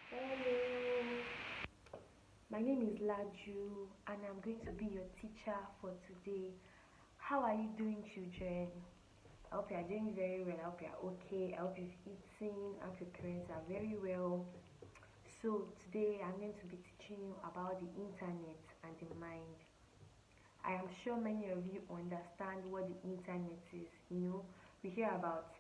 Hello, my name is Laju and I'm going to be your teacher for today. How are you doing, children? I hope you are doing very well. I hope you are okay. I hope you've eaten. I hope your parents are very well. So, today I'm going to be teaching you about the internet and the mind. I am sure many of you understand what the internet is. We hear about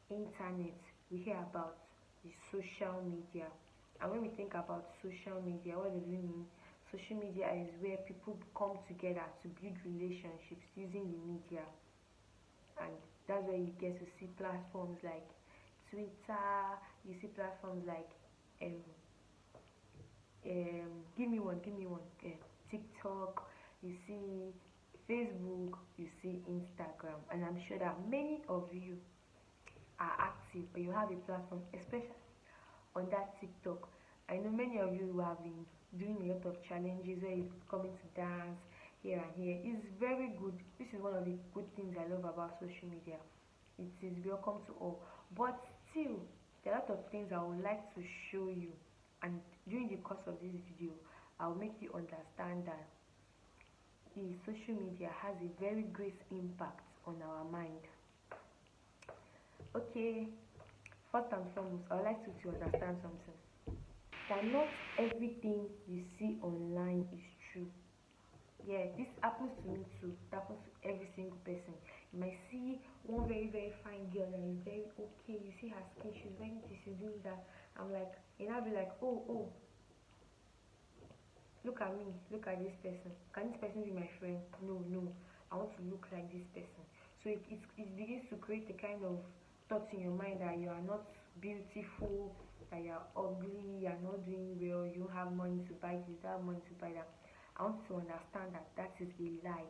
internet, we hear about the social media. And when we think about social media, what does it mean? Social media is where people come together to build relationships using the media. And that's where you get to see platforms like Twitter, you see platforms like um, give me one, TikTok, you see Facebook, you see Instagram, and I'm sure that many of you are active or you have a platform, especially on that TikTok. I know many of you who have been doing a lot of challenges where you coming to dance here and here. It's very good. This is one of the good things I love about social media. It is welcome to all. But still, there are a lot of things I would like to show you. And during the course of this video, I'll make you understand that the social media has a very great impact on our mind. Okay, first and foremost, I would like you to understand something. That not everything you see online is true. Yeah, this happens to me too. It happens to every single person. You might see one very very fine girl that is very okay. You see her skin, she's wearing this, she's doing that. I'm like, and I'll be like, oh, look at me, look at this person. Can this person be my friend? No, no. I want to look like this person. So it begins to create a kind of thoughts in your mind that you are not beautiful, that you are ugly, you are not doing well, you don't have money to buy this, you don't have money to buy that. I want you to understand that that is a lie.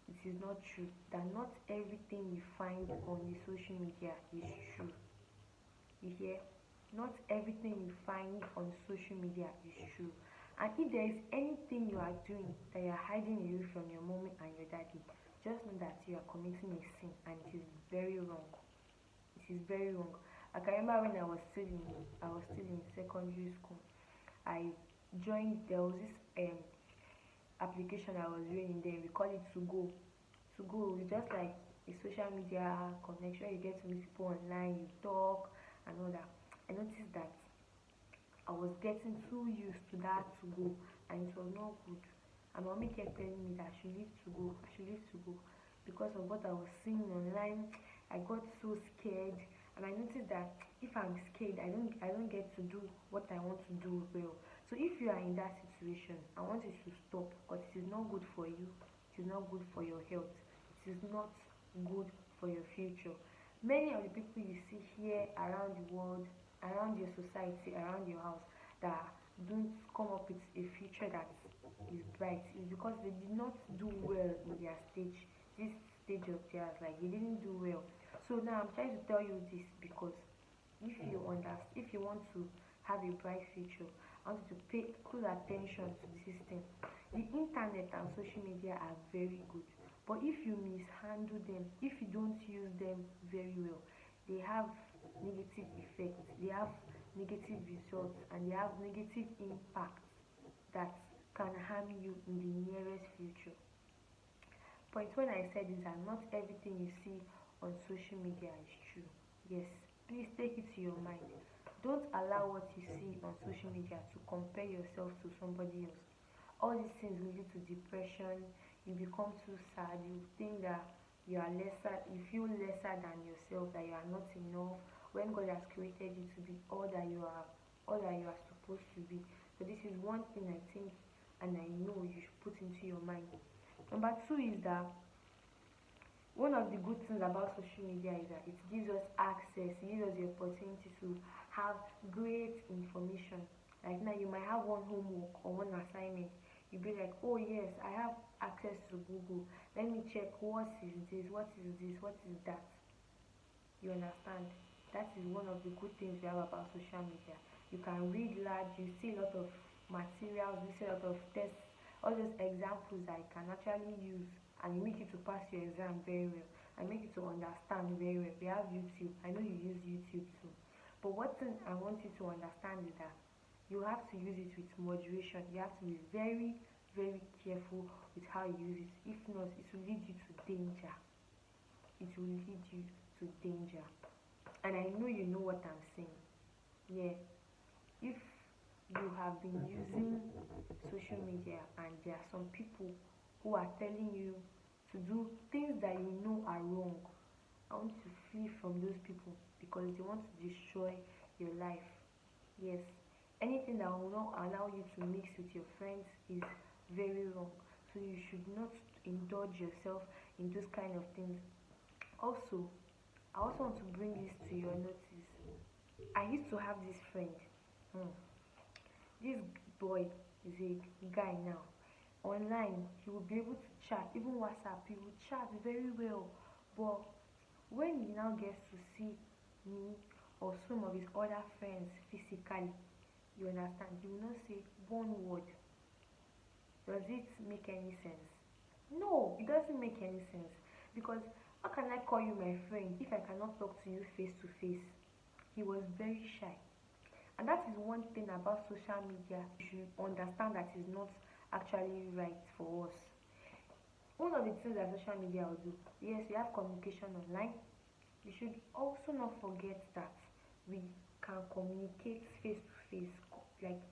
It is not true. That not everything you find on the social media is true. You hear? Not everything you find on social media is true. And if there is anything you are doing that you are hiding away from your mommy and your daddy, just know that you are committing a sin and it is very wrong. It is very wrong. I can remember when I was still in secondary school. I joined there was this application I was doing then. We call it to go. To go is just like a social media connection. You get to meet people online, you talk and all that. I noticed that I was getting too used to that to go and it was not good. And mommy kept telling me that I should leave to go, I should leave to go because of what I was seeing online. I got so scared and I noticed that if I'm scared, I don't get to do what I want to do well. So if you are in that situation, I want you to stop because it is not good for you. It is not good for your health. It is not good for your future. Many of the people you see here around the world, around your society, around your house, that don't come up with a future that is bright is because they did not do well in their stage, this stage of theirs, like they didn't do well. So now I'm trying to tell you this because if you want to have a bright future, I want you to pay close attention to the system. The internet and social media are very good, but if you mishandle them, if you don't use them very well, they have negative effects, they have negative results, and they have negative impacts that can harm you in the nearest future. Point when I said is that not everything you see on social media is true. Yes, please take it to your mind. Don't allow what you see on social media to compare yourself to somebody else. All these things will lead to depression. You become too sad. You think that you are lesser, you feel lesser than yourself, that you are not enough when God has created you to be all that you are supposed to be. So this is one thing I think and I know you should put into your mind. Number two is that one of the good things about social media is that it gives us access, it gives us the opportunity to have great information. Like now you might have one homework or one assignment. You'll be like, oh yes, I have access to Google. Let me check what is this, what is this, what is that. You understand? That is one of the good things we have about social media. You can read large, you see a lot of materials, you see a lot of tests, all those examples that you can actually use and make you to pass your exam very well and make you to understand very well. We have YouTube. I know you use YouTube too. But what thing I want you to understand is that You have to use it with moderation. You have to be very, very careful with how you use it. If not, it will lead you to danger. It will lead you to danger. And I know you know what I'm saying. Yeah. If you have been using social media and there are some people who are telling you to do things that you know are wrong, I want you to flee from those people because they want to destroy your life. Yes, anything that will not allow you to mix with your friends is very wrong. So you should not indulge yourself in those kind of things. Also, I also want to bring this to your notice. I used to have this friend. Hmm. This boy is a guy now. Online, he will be able to chat, even WhatsApp, he will chat very well. But when he now gets to see me or some of his other friends physically, you understand, he will not say one word. Does it make any sense? No, it doesn't make any sense. Because how can I call you my friend if I cannot talk to you face to face? He was very shy. And that is one thing about social media you should understand that is not actually right for us. One of the things that social media will do, yes, we have communication online. We should also not forget that we can communicate face to face, like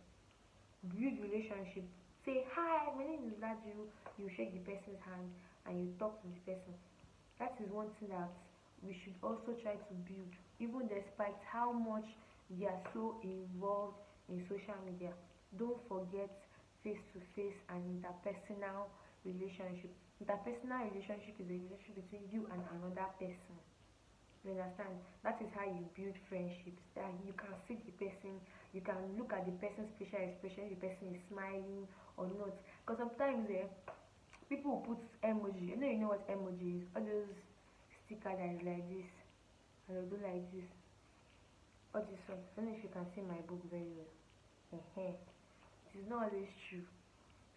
build relationship. Say hi, my name is Laju. You shake the person's hand and you talk to the person. That is one thing that we should also try to build, even despite how much we are so involved in social media. Don't forget face to face and interpersonal relationship. Interpersonal relationship is a relationship between you and another person. You understand? That is how you build friendships. That you can see the person, you can look at the person's facial expression, the person is smiling or not. Because sometimes people will put emoji. You know what emoji is? All those sticker that is like this, and they'll do like this. All this one. I don't know if you can see my book very well. It is not always true.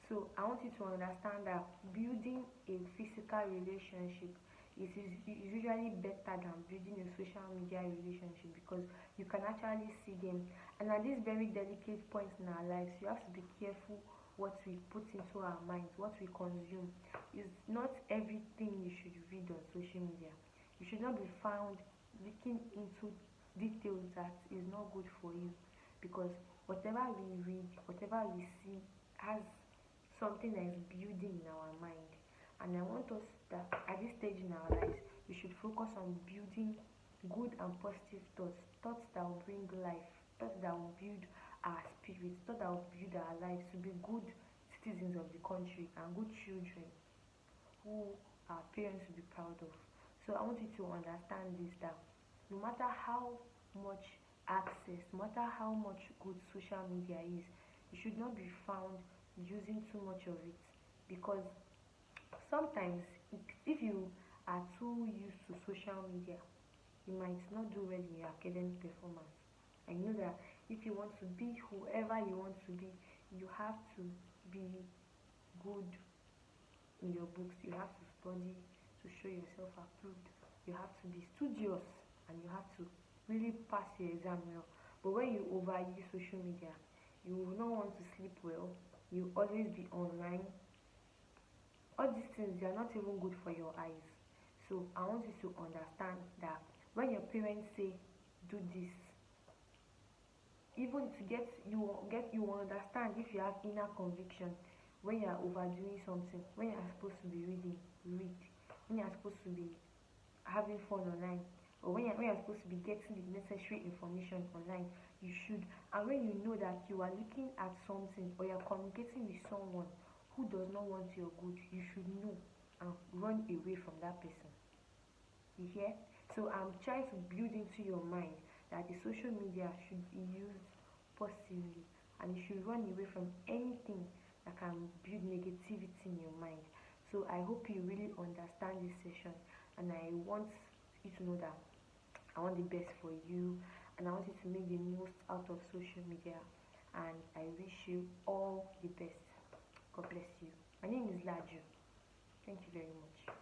So I want you to understand that building a physical relationship is usually better than building a social media relationship because you can actually see them. And at this very delicate point in our lives, you have to be careful what we put into our minds, what we consume. Is not everything you should read on social media. You should not be found looking into details that is not good for you because whatever we read, whatever we see has something that is building in our mind. And I want us that at this stage in our lives, we should focus on building good and positive thoughts, thoughts that will bring life, thoughts that will build our spirits, thoughts that will build our lives to be good citizens of the country and good children who our parents will be proud of. So I want you to understand this that no matter how much access, no matter how much good social media is, you should not be found using too much of it because sometimes if you are too used to social media, you might not do well in your academic performance. And you know that if you want to be whoever you want to be, you have to be good in your books, you have to study to show yourself approved, you have to be studious, and you have to really pass your exam well. But when you overuse social media, you will not want to sleep well, you always be online. All these things, they are not even good for your eyes. So I want you to understand that when your parents say do this, even to get you will understand if you have inner conviction. When you are overdoing something, when you are supposed to be reading, read. When you are supposed to be having fun online, or when you're supposed to be getting the necessary information online, you should. And when you know that you are looking at something or you're communicating with someone who does not want your good, you should know and run away from that person. You hear? So I'm trying to build into your mind that the social media should be used positively and you should run away from anything that can build negativity in your mind. So I hope you really understand this session and I want you to know that I want the best for you and I want you to make the most out of social media and I wish you all the best. God bless you. My name is Laju. Thank you very much.